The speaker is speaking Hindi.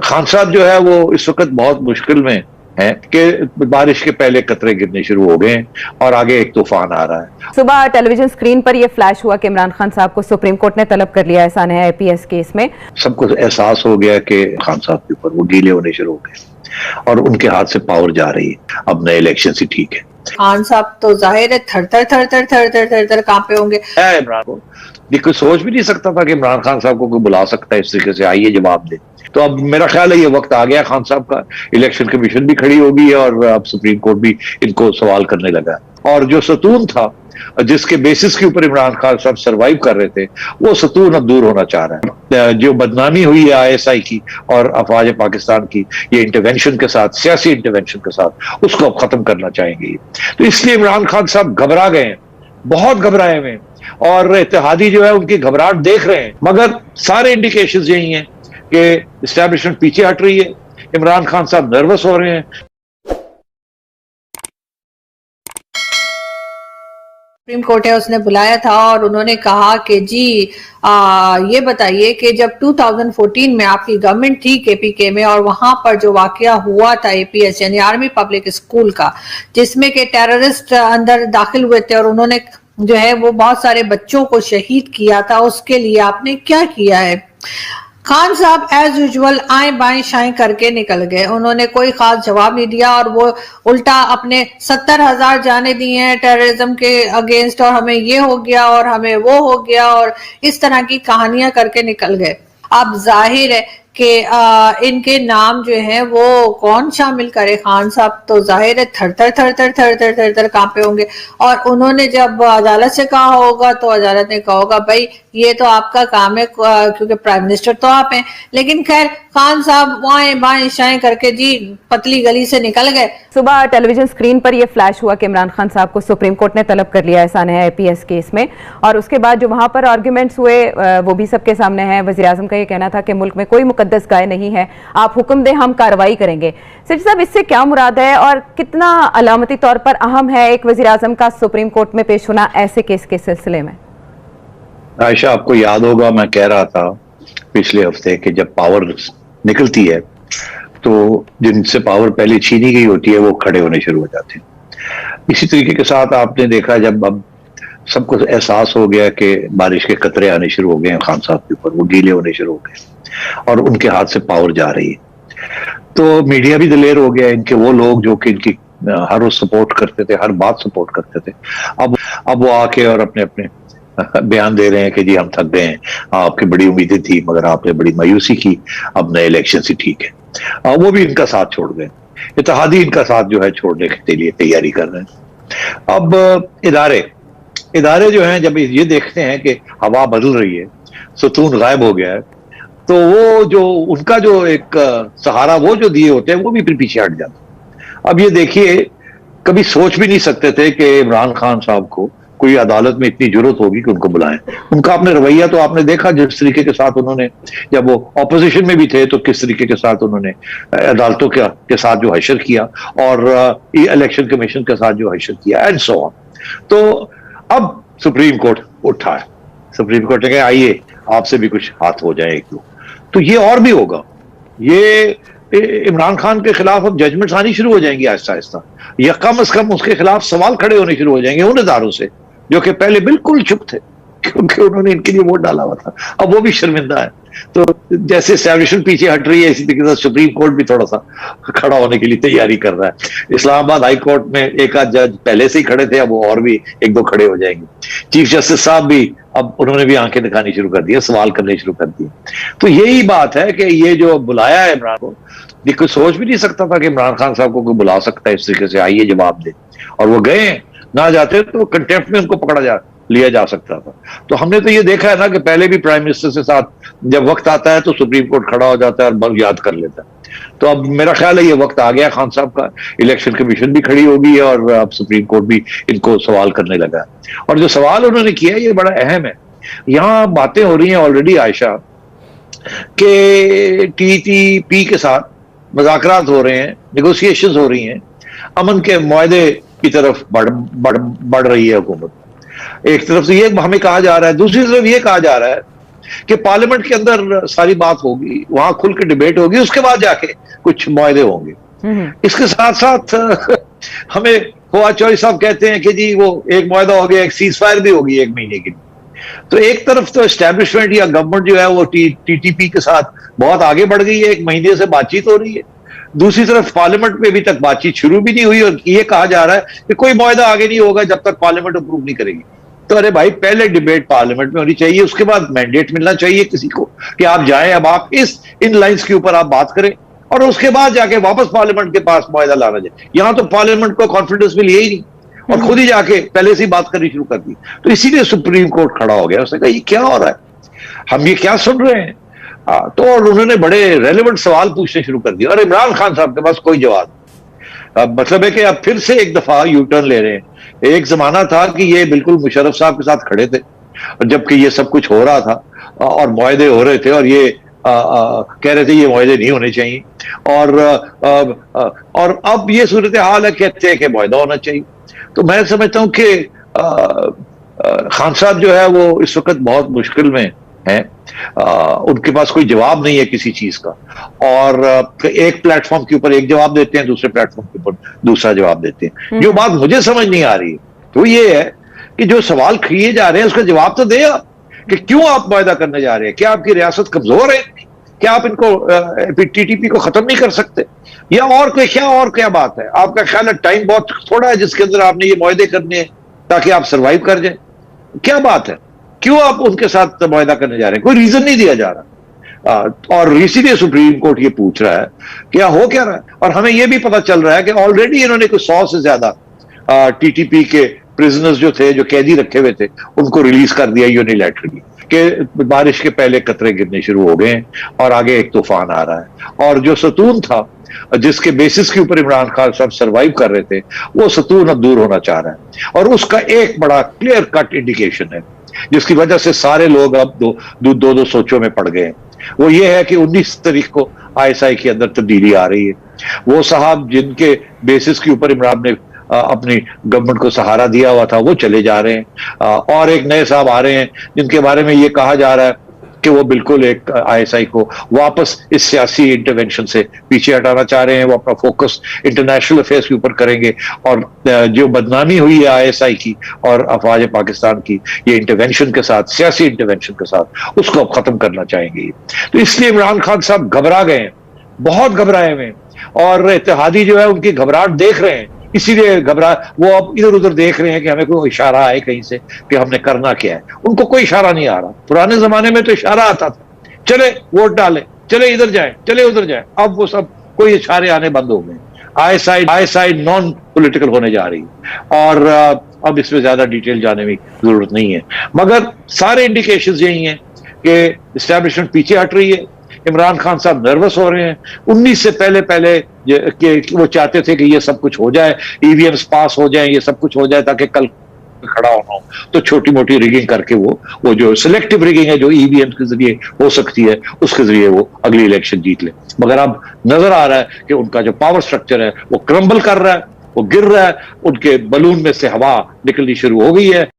खान साहब जो है वो इस वक्त बहुत मुश्किल में है कि बारिश के पहले कतरे गिरने शुरू हो गए और आगे एक तूफान आ रहा है। सुबह टेलीविजन स्क्रीन पर यह फ्लैश हुआ कि इमरान खान साहब को सुप्रीम कोर्ट ने तलब कर लिया, ऐसा है आईपीएस केस में। सबको एहसास हो गया कि खान साहब के ऊपर वो गीले होने शुरू हो गए और उनके हाथ से पावर जा रही है। अब नए इलेक्शन से ठीक है। खान साहब तो जाहिर है थर कांपे होंगे। इमरान को कोई सोच भी नहीं सकता था कि इमरान खान साहब को कोई बुला सकता है इस तरीके से, आइए जवाब दे। तो अब मेरा ख्याल है ये वक्त आ गया खान साहब का, इलेक्शन कमीशन भी खड़ी होगी है और अब सुप्रीम कोर्ट भी इनको सवाल करने लगा है। और जो सतून था जिसके बेसिस के ऊपर इमरान खान साहब सरवाइव कर रहे थे, वो सतून अब दूर होना चाह रहा है। जो बदनामी हुई है आईएसआई की और अफवाज पाकिस्तान की ये इंटरवेंशन के साथ, सियासी इंटरवेंशन के साथ, उसको अब खत्म करना चाहेंगे। तो इसलिए इमरान खान साहब घबरा गए हैं, बहुत घबराए हुए हैं और इत्तेहादी जो है उनकी घबराहट देख रहे हैं। मगर सारे इंडिकेशंस यही हैं कि एस्टैब्लिशमेंट पीछे हट रही है, इमरान खान साहब नर्वस हो रहे हैं। सुप्रीम कोर्ट है उसने बुलाया था और उन्होंने कहा कि जी ये बताइए कि जब 2014 में आपकी गवर्नमेंट थी केपीके में और वहां पर जो वाकया हुआ था एपीएस यानी आर्मी पब्लिक स्कूल का, जिसमें के टेररिस्ट अंदर दाखिल हुए थे और उन्होंने जो है वो बहुत सारे बच्चों को शहीद किया था, उसके लिए आपने क्या किया है? खान साहब एज यूजुअल आए बाएं शाएं करके निकल गए। उन्होंने कोई खास जवाब नहीं दिया और वो उल्टा अपने 70,000 जाने दिए हैं टेररिज्म के अगेंस्ट और हमें ये हो गया और हमें वो हो गया और इस तरह की कहानियां करके निकल गए। अब जाहिर है कि इनके नाम जो है वो कौन शामिल करे। खान साहब तो जाहिर है थर कांपे होंगे और उन्होंने जब अदालत से कहा होगा तो अदालत ने कहा होगा भाई ये तो आपका काम है क्योंकि प्राइम मिनिस्टर तो आप हैं। लेकिन खैर खान साहब वाएं बाएं शाएं करके जी पतली गली से निकल गए। सुबह टेलीविजन स्क्रीन पर यह फ्लैश हुआ कि इमरान खान साहब को सुप्रीम कोर्ट ने तलब कर लिया, ऐसा है आईपीएस केस में। और उसके बाद जो वहां पर आर्ग्यूमेंट्स हुए वो भी सबके सामने है। वज़ीर आज़म का ये कहना था कि मुल्क में कोई मुकद्दस गाय नहीं है, आप हुक्म दें हम कार्रवाई करेंगे। सिर्फ साहब इससे क्या मुराद है और कितना अलामती तौर पर अहम है एक वज़ीर आज़म का सुप्रीम कोर्ट में पेश होना ऐसे केस के सिलसिले में? आयशा, आपको याद होगा मैं कह रहा था पिछले हफ्ते कि जब पावर निकलती है तो जिनसे पावर पहले छीनी गई होती है वो खड़े होने शुरू हो जाते हैं। इसी तरीके के साथ आपने देखा जब अब सबको एहसास हो गया कि बारिश के कतरे आने शुरू हो गए हैं खान साहब के ऊपर, वो गीले होने शुरू हो गए और उनके हाथ से पावर जा रही है, तो मीडिया भी दलेर हो गया। इनके वो लोग जो कि इनकी हर रोज सपोर्ट करते थे, हर बात सपोर्ट करते थे, अब वो आके और अपने अपने बयान दे रहे हैं कि जी हम थक गए हैं, आपकी बड़ी उम्मीदें थी मगर आपने बड़ी मायूसी की, अब नए इलेक्शन से ठीक है। वो भी इनका साथ छोड़ गए, इत्तेहादी इनका साथ जो है छोड़ने के लिए तैयारी कर रहे हैं। अब इदारे जो हैं जब ये देखते हैं कि हवा बदल रही है, सुकून गायब हो गया है, तो वो जो उनका जो एक सहारा वो जो दिए होते हैं वो भी फिर पीछे हट जाते हैं। अब ये देखिए, कभी सोच भी नहीं सकते थे कि इमरान खान साहब को कोई अदालत में इतनी जरूरत होगी कि उनको बुलाएं। उनका अपने रवैया तो आपने देखा, जिस तरीके के साथ उन्होंने, जब वो ऑपोजिशन में भी थे तो किस तरीके के साथ उन्होंने अदालतों के साथ जो हशर किया और इलेक्शन कमीशन के साथ जो हशर किया एंड सो ऑन। तो अब सुप्रीम कोर्ट उठा है, सुप्रीम कोर्ट ने कहा आइए आपसे भी कुछ हाथ हो जाए एक दो, तो ये और भी होगा। ये इमरान खान के खिलाफ अब जजमेंट्स आनी शुरू हो जाएंगी आहिस्ता आहिस्ता, या कम से कम उसके खिलाफ सवाल खड़े होने शुरू हो जाएंगे उन इदारों से जो कि पहले बिल्कुल चुप थे क्योंकि उन्होंने इनके लिए वोट डाला हुआ था। अब वो भी शर्मिंदा है। तो जैसे एस्टैब्लिशमेंट पीछे हट रही है, इसी तरीके से सुप्रीम कोर्ट भी थोड़ा सा खड़ा होने के लिए तैयारी कर रहा है। इस्लामाबाद हाई कोर्ट में एक आध जज पहले से ही खड़े थे, अब वो और भी एक दो खड़े हो जाएंगे। चीफ जस्टिस साहब भी अब उन्होंने भी आंखें दिखानी शुरू कर दी, सवाल करने शुरू कर दिए। तो यही बात है कि ये जो बुलाया है इमरान को, ये कोई सोच भी नहीं सकता था कि इमरान खान साहब को कोई बुला सकता है इस तरीके से, आइए जवाब दे। और वो गए, ना जाते तो कंटेम्प्ट में उनको लिया जा सकता था। तो हमने तो ये देखा है ना कि पहले भी प्राइम मिनिस्टर के साथ जब वक्त आता है तो सुप्रीम कोर्ट खड़ा हो जाता है और बल याद कर लेता है। तो अब मेरा ख्याल है ये वक्त आ गया खान साहब का, इलेक्शन कमीशन भी खड़ी होगी और अब सुप्रीम कोर्ट भी इनको सवाल करने लगा है। और जो सवाल उन्होंने किया ये बड़ा अहम है। यहाँ बातें हो रही हैं ऑलरेडी आयशा के टीटीपी के साथ मुज़ाकरात हो रहे हैं, नेगोशिएशंस हो रही हैं, अमन के मुआहदे की तरफ बढ़ रही है हुकूमत। एक तरफ से ये हमें कहा जा रहा है, दूसरी तरफ ये कहा जा रहा है कि पार्लियामेंट के अंदर सारी बात होगी, वहां खुल के डिबेट होगी, उसके बाद जाके कुछ मुआहदे होंगे। इसके साथ साथ हमें फवाद चौधरी साहब कहते हैं कि जी वो एक मुआहदा हो गया, एक सीज फायर भी होगी 1 महीने की। तो एक तरफ तो एस्टेब्लिशमेंट या गवर्नमेंट जो है वो टीटीपी के साथ बहुत आगे बढ़ गई है, 1 महीने से बातचीत हो रही है। दूसरी तरफ पार्लियामेंट में अभी तक बातचीत शुरू भी नहीं हुई और ये कहा जा रहा है कि कोई मुआहदा आगे नहीं होगा जब तक पार्लियामेंट अप्रूव नहीं करेगी। तो अरे भाई, पहले डिबेट पार्लियामेंट में होनी चाहिए, उसके बाद मैंडेट मिलना चाहिए किसी को कि आप जाएं, अब आप इन लाइंस के ऊपर आप बात करें और उसके बाद जाके वापस पार्लियामेंट के पास मुआहदा लाना जाए। यहां तो पार्लियामेंट को कॉन्फिडेंस भी लिया ही नहीं और खुद ही जाके पहले से ही बात करनी शुरू कर दी। तो इसीलिए सुप्रीम कोर्ट खड़ा हो गया, उसने कहा ये क्या हो रहा है, हम ये क्या सुन रहे हैं। तो और उन्होंने बड़े रेलेवेंट सवाल पूछने शुरू कर दिए और इमरान खान साहब के पास कोई जवाब नहीं। मतलब है कि अब फिर से एक दफा यू टर्न ले रहे हैं। एक जमाना था कि ये बिल्कुल मुशर्रफ साहब के साथ खड़े थे और जबकि ये सब कुछ हो रहा था और मुआहदे हो रहे थे और ये कह रहे थे ये मुआहदे नहीं होने चाहिए और अब ये सूरत हाल है, कहते हैं कि मुआहदा होना चाहिए। तो मैं समझता हूं कि खान साहब जो है वो इस वक्त बहुत मुश्किल में है। उनके पास कोई जवाब नहीं है किसी चीज का और एक प्लेटफॉर्म के ऊपर एक जवाब देते हैं, दूसरे प्लेटफॉर्म के ऊपर दूसरा जवाब देते हैं। जो बात मुझे समझ नहीं आ रही तो ये है कि जो सवाल किए जा रहे हैं उसका जवाब तो दे आप कि क्यों आप मुआहदा करने जा रहे हैं। क्या आपकी रियासत कमजोर है? क्या आप इनको टीटीपी को खत्म नहीं कर सकते या और क्या बात है? आपका ख्याल है टाइम बहुत थोड़ा है जिसके अंदर आपने ये मुआहदे करने हैं ताकि आप सरवाइव कर जाए? क्या बात है, क्यों आप उनके साथ मुआहदा करने जा रहे हैं? कोई रीजन नहीं दिया जा रहा और इसीलिए सुप्रीम कोर्ट ये पूछ रहा है क्या हो क्या रहा है। और हमें ये भी पता चल रहा है कि ऑलरेडी इन्होंने कुछ 100 से ज्यादा टीटीपी के प्रिजनर्स जो थे, जो कैदी रखे हुए थे, उनको रिलीज कर दिया यूनिलैटरली कि बारिश के पहले कतरे गिरने शुरू हो गए और आगे एक तूफान आ रहा है। और जो सतून था जिसके बेसिस के ऊपर इमरान खान साहब सरवाइव कर रहे थे, वो सतून अब दूर होना चाह रहा है और उसका एक बड़ा क्लियर कट इंडिकेशन है जिसकी वजह से सारे लोग अब दो सोचों में पड़ गए हैं। वो ये है कि 19 तारीख को आईएसआई के अंदर तब्दीली आ रही है। वो साहब जिनके बेसिस के ऊपर इमरान ने अपनी गवर्नमेंट को सहारा दिया हुआ था वो चले जा रहे हैं और एक नए साहब आ रहे हैं जिनके बारे में ये कहा जा रहा है कि वो बिल्कुल एक आईएसआई को वापस इस सियासी इंटरवेंशन से पीछे हटाना चाह रहे हैं। वो अपना फोकस इंटरनेशनल अफेयर्स के ऊपर करेंगे और जो बदनामी हुई है आईएसआई की और अफवाज पाकिस्तान की ये इंटरवेंशन के साथ, सियासी इंटरवेंशन के साथ, उसको अब खत्म करना चाहेंगे। तो इसलिए इमरान खान साहब घबरा गए हैं, बहुत घबराए हुए हैं और इत्तेहादी जो है उनकी घबराहट देख रहे हैं, इसीलिए वो अब इधर उधर देख रहे हैं कि हमें कोई इशारा आए कहीं से कि हमने करना क्या है। उनको कोई इशारा नहीं आ रहा। पुराने जमाने में तो इशारा आता था, चले वोट डालें, चले इधर जाएं, चले उधर जाएं। अब वो सब कोई इशारे आने बंद हो गए। आईएसआई नॉन पॉलिटिकल होने जा रही है और अब इसमें ज्यादा डिटेल जाने की जरूरत नहीं है, मगर सारे इंडिकेशंस यही हैं कि एस्टैब्लिशमेंट पीछे हट रही है। इमरान खान साहब नर्वस हो रहे हैं। 19 से पहले वो चाहते थे कि ये सब कुछ हो जाए, ईवीएम्स पास हो जाए, ये सब कुछ हो जाए ताकि कल खड़ा होना हो तो छोटी मोटी रिगिंग करके वो जो सिलेक्टिव रिगिंग है जो ईवीएम के जरिए हो सकती है उसके जरिए वो अगली इलेक्शन जीत ले। मगर अब नजर आ रहा है कि उनका जो पावर स्ट्रक्चर है वो क्रम्बल कर रहा है, वो गिर रहा है, उनके बलून में से हवा निकलनी शुरू हो गई है।